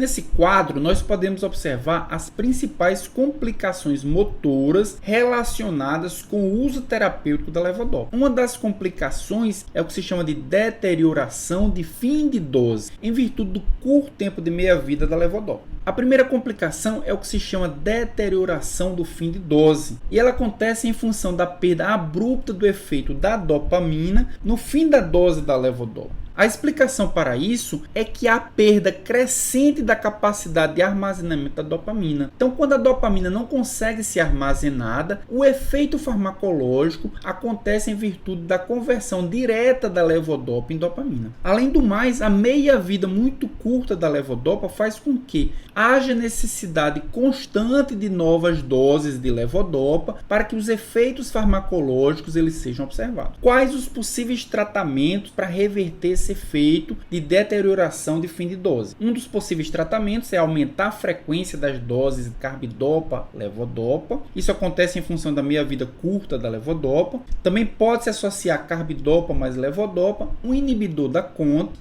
Nesse quadro, nós podemos observar as principais complicações motoras relacionadas com o uso terapêutico da levodopa. Uma das complicações é o que se chama de deterioração de fim de dose, em virtude do curto tempo de meia-vida da levodopa. A primeira complicação é o que se chama deterioração do fim de dose, e ela acontece em função da perda abrupta do efeito da dopamina no fim da dose da levodopa. A explicação para isso é que há perda crescente da capacidade de armazenamento da dopamina. Então, quando a dopamina não consegue ser armazenada, o efeito farmacológico acontece em virtude da conversão direta da levodopa em dopamina. Além do mais, a meia-vida muito curta da levodopa faz com que haja necessidade constante de novas doses de levodopa para que os efeitos farmacológicos eles sejam observados. Quais os possíveis tratamentos para reverter esse efeito de deterioração de fim de dose? Um dos possíveis tratamentos é aumentar a frequência das doses de carbidopa, levodopa. Isso acontece em função da meia-vida curta da levodopa. Também pode se associar carbidopa mais levodopa, um inibidor da CONT,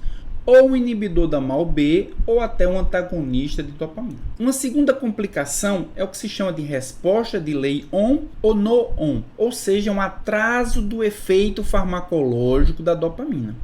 ou um inibidor da MAO-B, ou até um antagonista de dopamina. Uma segunda complicação é o que se chama de resposta delay on ou no on, ou seja, um atraso do efeito farmacológico da dopamina.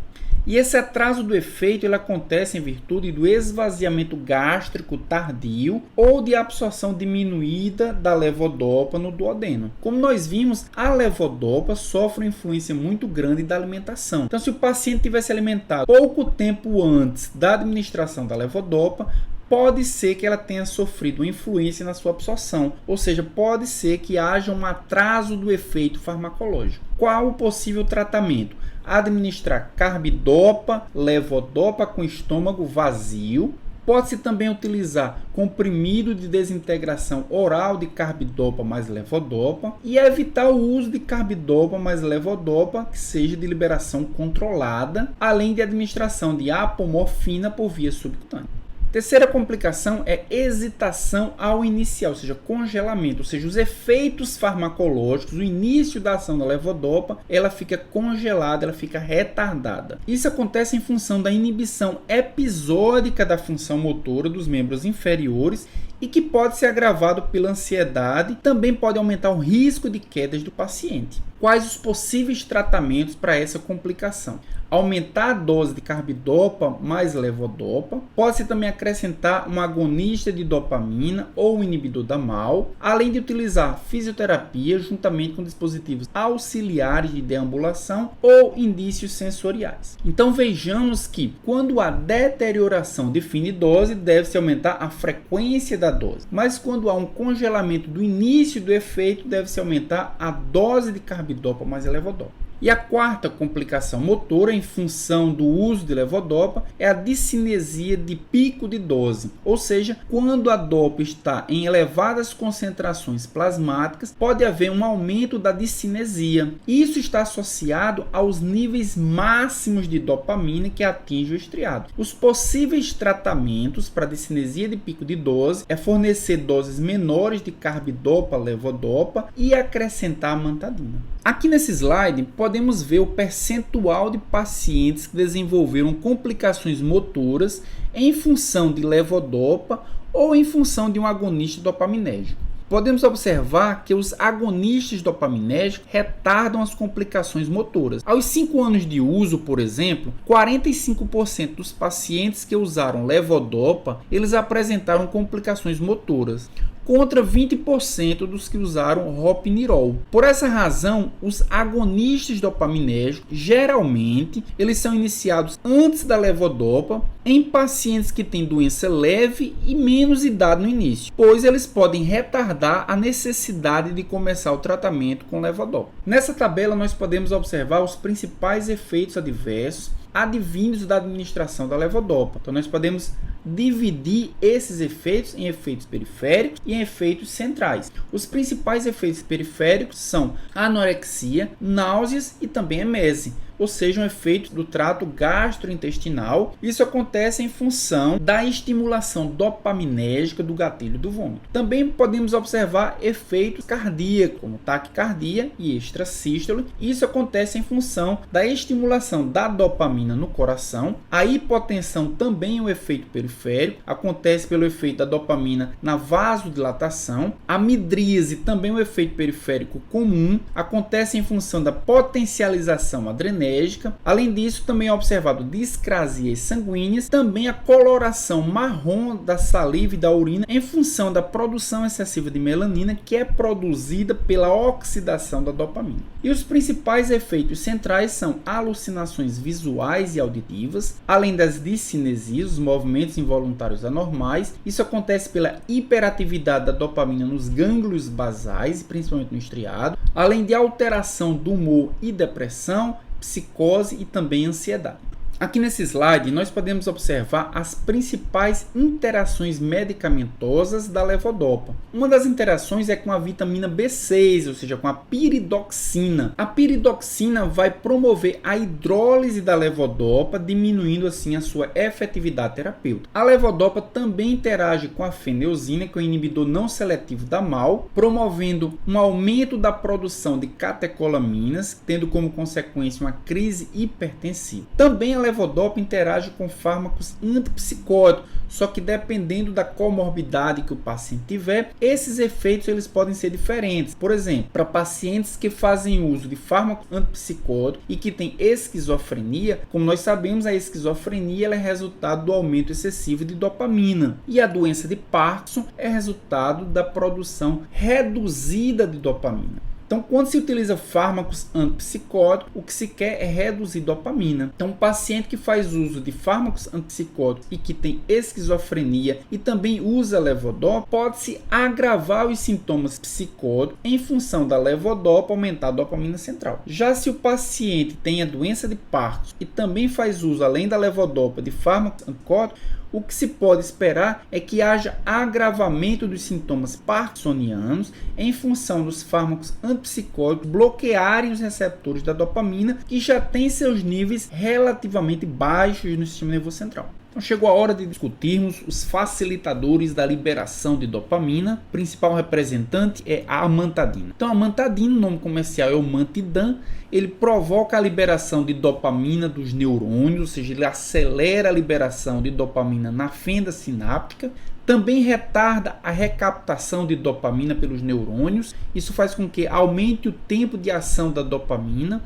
E esse atraso do efeito ele acontece em virtude do esvaziamento gástrico tardio ou de absorção diminuída da levodopa no duodeno. Como nós vimos, a levodopa sofre uma influência muito grande da alimentação. Então, se o paciente tivesse alimentado pouco tempo antes da administração da levodopa, pode ser que ela tenha sofrido uma influência na sua absorção, ou seja, pode ser que haja um atraso do efeito farmacológico. Qual o possível tratamento? Administrar carbidopa, levodopa com estômago vazio. Pode-se também utilizar comprimido de desintegração oral de carbidopa mais levodopa e evitar o uso de carbidopa mais levodopa que seja de liberação controlada, além de administração de apomorfina por via subcutânea. Terceira complicação é hesitação ao iniciar, ou seja, congelamento, ou seja, os efeitos farmacológicos, o início da ação da levodopa, ela fica congelada, ela fica retardada. Isso acontece em função da inibição episódica da função motora dos membros inferiores e que pode ser agravado pela ansiedade, também pode aumentar o risco de quedas do paciente. Quais os possíveis tratamentos para essa complicação? Aumentar a dose de carbidopa mais levodopa. Pode-se também acrescentar um agonista de dopamina ou um inibidor da MAO, além de utilizar fisioterapia juntamente com dispositivos auxiliares de deambulação ou indícios sensoriais. Então vejamos que quando há deterioração de fim de dose, deve-se aumentar a frequência da dose. Mas quando há um congelamento do início do efeito, deve-se aumentar a dose de carbidopa mais levodopa. E a quarta complicação motora em função do uso de levodopa é a discinesia de pico de dose, ou seja, quando a dopa está em elevadas concentrações plasmáticas, pode haver um aumento da discinesia. Isso está associado aos níveis máximos de dopamina que atinge o estriado. Os possíveis tratamentos para discinesia de pico de dose é fornecer doses menores de carbidopa, levodopa e acrescentar amantadina. Aqui nesse slide podemos ver o percentual de pacientes que desenvolveram complicações motoras em função de levodopa ou em função de um agonista dopaminérgico. Podemos observar que os agonistas dopaminérgicos retardam as complicações motoras. Aos 5 anos de uso, por exemplo, 45% dos pacientes que usaram levodopa, eles apresentaram complicações motoras, contra 20% dos que usaram ropinirol. Por essa razão, os agonistas dopaminérgicos, geralmente, eles são iniciados antes da levodopa em pacientes que têm doença leve e menos idade no início, pois eles podem retardar a necessidade de começar o tratamento com levodopa. Nessa tabela, nós podemos observar os principais efeitos adversos advindos da administração da levodopa. Então, nós podemos dividir esses efeitos em efeitos periféricos e em efeitos centrais. Os principais efeitos periféricos são anorexia, náuseas e também emese. ou seja, um efeito do trato gastrointestinal. Isso acontece em função da estimulação dopaminérgica do gatilho do vômito. Também podemos observar efeitos cardíacos, como taquicardia e extrasístole. Isso acontece em função da estimulação da dopamina no coração. A hipotensão também é um efeito periférico, acontece pelo efeito da dopamina na vasodilatação. A midríase também é um efeito periférico comum, acontece em função da potencialização adrenérgica. Além disso, também é observado discrasias sanguíneas, também a coloração marrom da saliva e da urina em função da produção excessiva de melanina, que é produzida pela oxidação da dopamina. E os principais efeitos centrais são alucinações visuais e auditivas, além das discinesias, os movimentos involuntários anormais. Isso acontece pela hiperatividade da dopamina nos gânglios basais, principalmente no estriado, além de alteração do humor e depressão, psicose e também ansiedade. Aqui nesse slide, nós podemos observar as principais interações medicamentosas da levodopa. Uma das interações é com a vitamina B6, ou seja, com a piridoxina. A piridoxina vai promover a hidrólise da levodopa, diminuindo assim a sua efetividade terapêutica. A levodopa também interage com a feneosina, que é um inibidor não seletivo da MAO, promovendo um aumento da produção de catecolaminas, tendo como consequência uma crise hipertensiva. Também a levodopa interage com fármacos antipsicóticos, só que dependendo da comorbidade que o paciente tiver, esses efeitos eles podem ser diferentes. Por exemplo, para pacientes que fazem uso de fármacos antipsicóticos e que têm esquizofrenia, como nós sabemos, a esquizofrenia ela é resultado do aumento excessivo de dopamina, e a doença de Parkinson é resultado da produção reduzida de dopamina. Então, quando se utiliza fármacos antipsicóticos, o que se quer é reduzir dopamina. Então, um paciente que faz uso de fármacos antipsicóticos e que tem esquizofrenia e também usa levodopa, pode-se agravar os sintomas psicóticos em função da levodopa aumentar a dopamina central. Já se o paciente tem a doença de Parkinson e também faz uso, além da levodopa, de fármacos antipsicóticos, o que se pode esperar é que haja agravamento dos sintomas parkinsonianos em função dos fármacos antipsicóticos bloquearem os receptores da dopamina, que já têm seus níveis relativamente baixos no sistema nervoso central. Então chegou a hora de discutirmos os facilitadores da liberação de dopamina. O principal representante é a amantadina. Então a amantadina, o nome comercial é o Mantidam, ele provoca a liberação de dopamina dos neurônios, ou seja, ele acelera a liberação de dopamina na fenda sináptica. Também retarda a recaptação de dopamina pelos neurônios. Isso faz com que aumente o tempo de ação da dopamina.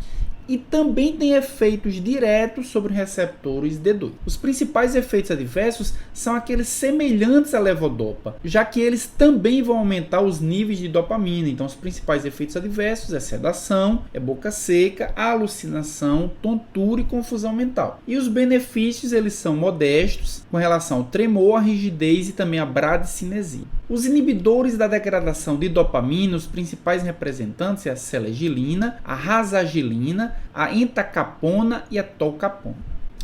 E também tem efeitos diretos sobre receptores D2. Os principais efeitos adversos são aqueles semelhantes à levodopa, já que eles também vão aumentar os níveis de dopamina. Então, os principais efeitos adversos é sedação, é boca seca, alucinação, tontura e confusão mental. E os benefícios eles são modestos com relação ao tremor, à rigidez e também à bradicinesia. Os inibidores da degradação de dopamina, os principais representantes é a selegilina, a rasagilina, a entacapona e a tolcapona.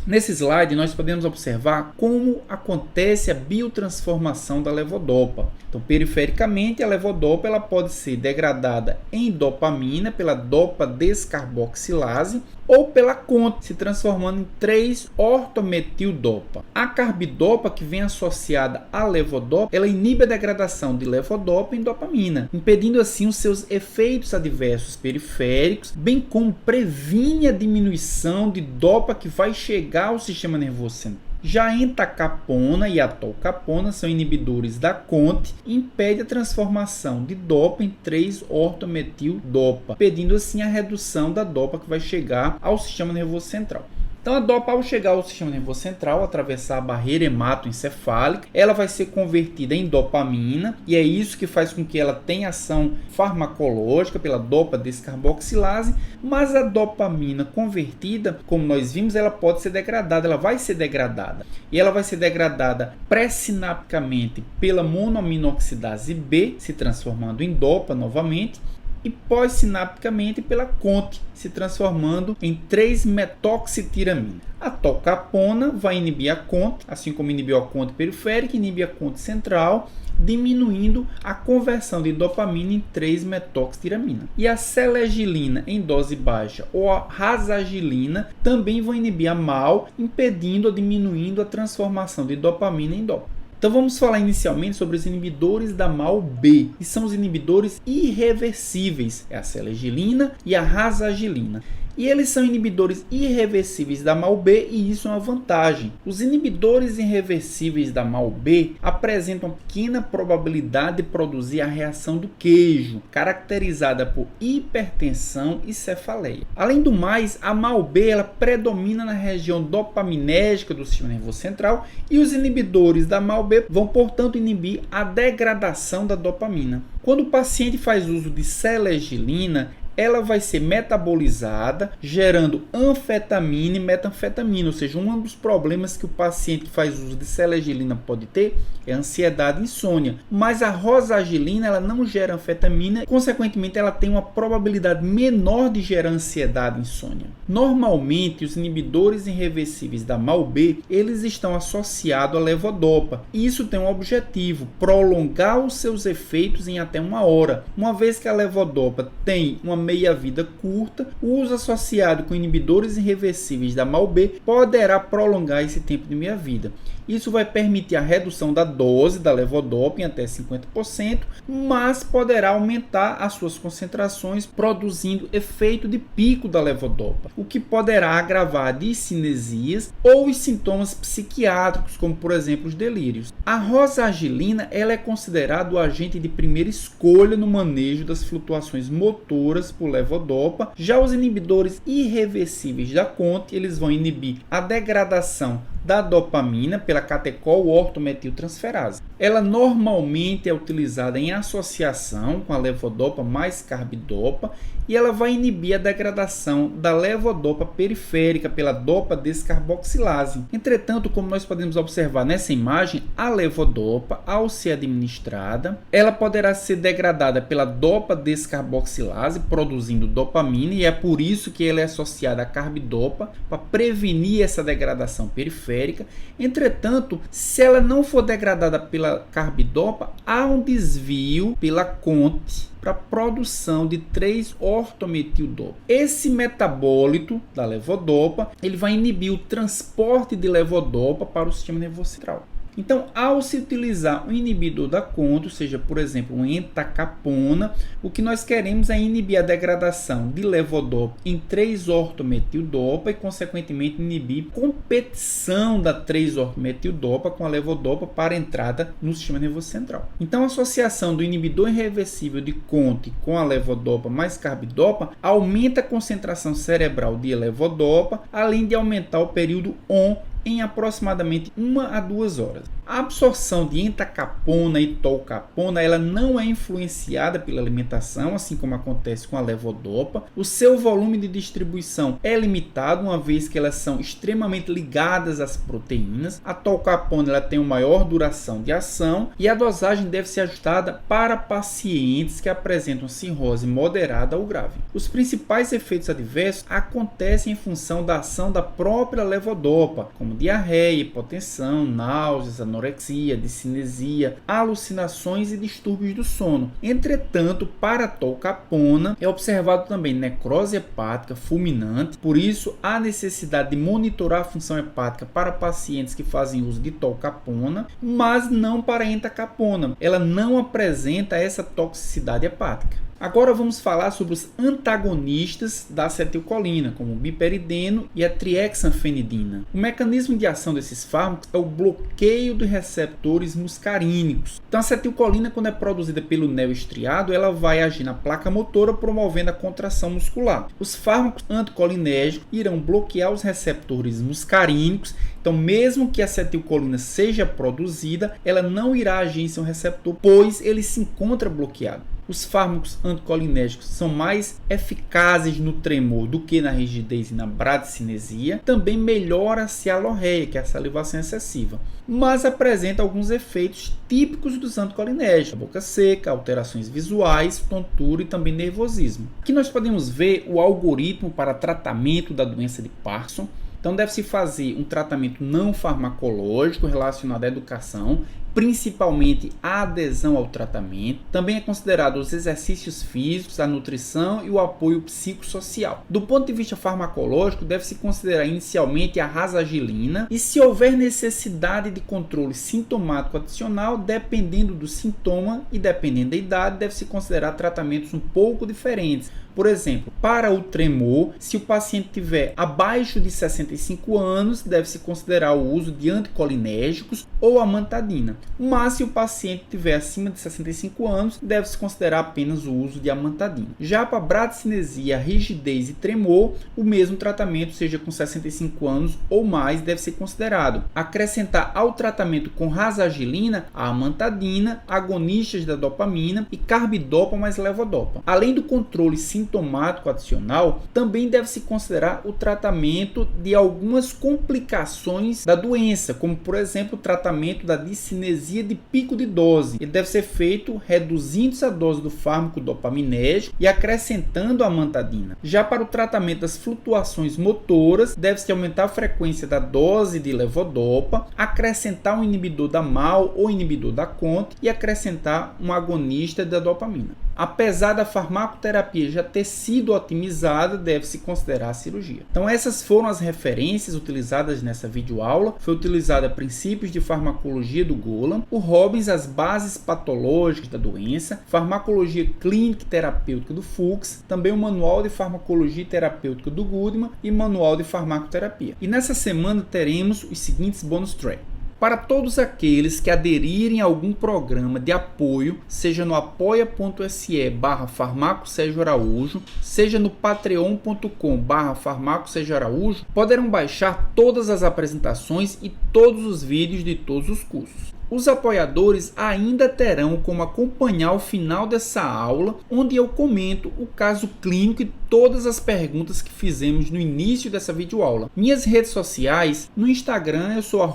Nesse slide, nós podemos observar como acontece a biotransformação da levodopa. Então, perifericamente, a levodopa ela pode ser degradada em dopamina pela dopa-descarboxilase ou pela CONT, se transformando em 3-ortometildopa. A carbidopa, que vem associada à levodopa, ela inibe a degradação de levodopa em dopamina, impedindo assim os seus efeitos adversos periféricos, bem como previne a diminuição de dopa que vai chegar ao sistema nervoso central. Já a entacapona e a tolcapona são inibidores da CONT e impede a transformação de dopa em 3-ortometildopa, impedindo assim a redução da dopa que vai chegar ao sistema nervoso central. Então a dopa, ao chegar ao sistema nervoso central, atravessar a barreira hematoencefálica, ela vai ser convertida em dopamina, e é isso que faz com que ela tenha ação farmacológica pela dopa-descarboxilase, mas a dopamina convertida, como nós vimos, ela pode ser degradada, ela vai ser degradada. E ela vai ser degradada pré-sinapticamente pela monoaminoxidase B, se transformando em dopa novamente, e pós-sinapticamente pela CONT, se transformando em 3-metoxitiramina. A tolcapona vai inibir a CONT, assim como inibiu a CONT periférica, inibe a CONT central, diminuindo a conversão de dopamina em 3-metoxitiramina. E a selegilina em dose baixa ou a rasagilina também vão inibir a MAO, impedindo ou diminuindo a transformação de dopamina em DOPA. Então vamos falar inicialmente sobre os inibidores da MAO-B, que são os inibidores irreversíveis, é a selegilina e a rasagilina. E eles são inibidores irreversíveis da MAO-B e isso é uma vantagem. Os inibidores irreversíveis da MAO-B apresentam uma pequena probabilidade de produzir a reação do queijo, caracterizada por hipertensão e cefaleia. Além do mais, a MAO-B ela predomina na região dopaminérgica do sistema nervoso central e os inibidores da MAO-B vão, portanto, inibir a degradação da dopamina. Quando o paciente faz uso de selegilina, ela vai ser metabolizada, gerando anfetamina e metanfetamina, ou seja, um dos problemas que o paciente que faz uso de selegilina pode ter é ansiedade e insônia. Mas a rosagilina ela não gera anfetamina, consequentemente ela tem uma probabilidade menor de gerar ansiedade e insônia. Normalmente, os inibidores irreversíveis da MAO-B, eles estão associados à levodopa, e isso tem um objetivo, prolongar os seus efeitos em até 1 hora. Uma vez que a levodopa tem uma meia-vida curta, o uso associado com inibidores irreversíveis da MAO-B poderá prolongar esse tempo de meia-vida. Isso vai permitir a redução da dose da levodopa em até 50%, mas poderá aumentar as suas concentrações, produzindo efeito de pico da levodopa, o que poderá agravar discinesias ou os sintomas psiquiátricos, como por exemplo os delírios. A rosagilina ela é considerada o agente de primeira escolha no manejo das flutuações motoras por levodopa. Já os inibidores irreversíveis da CONT, eles vão inibir a degradação da dopamina pela catecol-ortometiltransferase. Ela normalmente é utilizada em associação com a levodopa mais carbidopa e ela vai inibir a degradação da levodopa periférica pela dopa-descarboxilase. Entretanto, como nós podemos observar nessa imagem, a levodopa, ao ser administrada, ela poderá ser degradada pela dopa-descarboxilase, produzindo dopamina, e é por isso que ela é associada à carbidopa, para prevenir essa degradação periférica. Entretanto, se ela não for degradada pela carbidopa, há um desvio pela CONT para a produção de 3-ortometildopa. Esse metabólito da levodopa, ele vai inibir o transporte de levodopa para o sistema nervoso central. Então, ao se utilizar um inibidor da CONT, seja, por exemplo, um entacapona, o que nós queremos é inibir a degradação de levodopa em 3-ortometildopa e, consequentemente, inibir a competição da 3-ortometildopa com a levodopa para a entrada no sistema nervoso central. Então, a associação do inibidor irreversível de CONT com a levodopa mais carbidopa aumenta a concentração cerebral de levodopa, além de aumentar o período ON em aproximadamente 1 a 2 horas. A absorção de entacapona e tolcapona ela não é influenciada pela alimentação, assim como acontece com a levodopa. O seu volume de distribuição é limitado, uma vez que elas são extremamente ligadas às proteínas. A tolcapona ela tem uma maior duração de ação e a dosagem deve ser ajustada para pacientes que apresentam cirrose moderada ou grave. Os principais efeitos adversos acontecem em função da ação da própria levodopa, como diarreia, hipotensão, náuseas, anorexia, discinesia, alucinações e distúrbios do sono. Entretanto, para a tolcapona é observado também necrose hepática fulminante, por isso há necessidade de monitorar a função hepática para pacientes que fazem uso de tolcapona, mas não para a entacapona. Ela não apresenta essa toxicidade hepática. Agora vamos falar sobre os antagonistas da acetilcolina, como o biperideno e a triexanfenidina. O mecanismo de ação desses fármacos é o bloqueio dos receptores muscarínicos. Então a acetilcolina, quando é produzida pelo neo estriado, ela vai agir na placa motora, promovendo a contração muscular. Os fármacos anticolinérgicos irão bloquear os receptores muscarínicos. Então, mesmo que a acetilcolina seja produzida, ela não irá agir em seu receptor, pois ele se encontra bloqueado. Os fármacos anticolinérgicos são mais eficazes no tremor do que na rigidez e na bradicinesia. Também melhora-se a alorreia, que é a salivação excessiva, mas apresenta alguns efeitos típicos dos anticolinérgicos: a boca seca, alterações visuais, tontura e também nervosismo. Aqui nós podemos ver o algoritmo para tratamento da doença de Parkinson. Então deve-se fazer um tratamento não farmacológico relacionado à educação, principalmente a adesão ao tratamento. Também é considerado os exercícios físicos, a nutrição e o apoio psicossocial. Do ponto de vista farmacológico, deve-se considerar inicialmente a rasagilina e, se houver necessidade de controle sintomático adicional, dependendo do sintoma e dependendo da idade, deve-se considerar tratamentos um pouco diferentes. Por exemplo, para o tremor, se o paciente tiver abaixo de 65 anos, deve-se considerar o uso de anticolinérgicos ou amantadina. Mas se o paciente tiver acima de 65 anos, deve-se considerar apenas o uso de amantadina. Já para bradicinesia, rigidez e tremor, o mesmo tratamento, seja com 65 anos ou mais, deve ser considerado. Acrescentar ao tratamento com rasagilina a amantadina, agonistas da dopamina e carbidopa mais levodopa. Além do controle sintomático adicional, também deve-se considerar o tratamento de algumas complicações da doença, como por exemplo o tratamento da discinesia de pico de dose. Ele deve ser feito reduzindo-se a dose do fármaco dopaminérgico e acrescentando a amantadina. Já para o tratamento das flutuações motoras, deve-se aumentar a frequência da dose de levodopa, acrescentar um inibidor da MAO ou inibidor da CONT e acrescentar um agonista da dopamina. Apesar da farmacoterapia já ter sido otimizada, deve-se considerar a cirurgia. Então essas foram as referências utilizadas nessa videoaula. Foi utilizada princípios de farmacologia do Golan, o Robbins, as bases patológicas da doença, farmacologia clínica e terapêutica do Fuchs, também o manual de farmacologia e terapêutica do Goodman e manual de farmacoterapia. E nessa semana teremos os seguintes bônus track. Para todos aqueles que aderirem a algum programa de apoio, seja no apoia.se/farmaco-Sérgio-Araújo, seja no patreon.com/farmaco-Sérgio-Araújo, poderão baixar todas as apresentações e todos os vídeos de todos os cursos. Os apoiadores ainda terão como acompanhar o final dessa aula, onde eu comento o caso clínico e todas as perguntas que fizemos no início dessa videoaula. Minhas redes sociais, no Instagram eu sou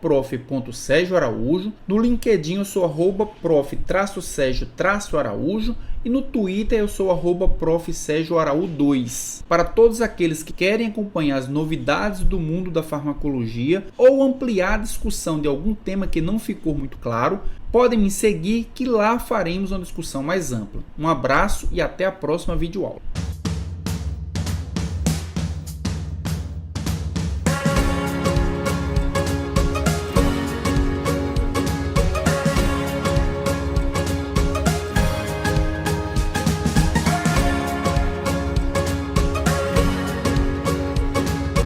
@prof.sergioaraújo, no LinkedIn eu sou @prof-sergio-araújo e no Twitter eu sou @prof-sergioaraú2. Para todos aqueles que querem acompanhar as novidades do mundo da farmacologia ou ampliar a discussão de algum tema que não ficou muito claro, podem me seguir que lá faremos uma discussão mais ampla. Um abraço e até a próxima videoaula.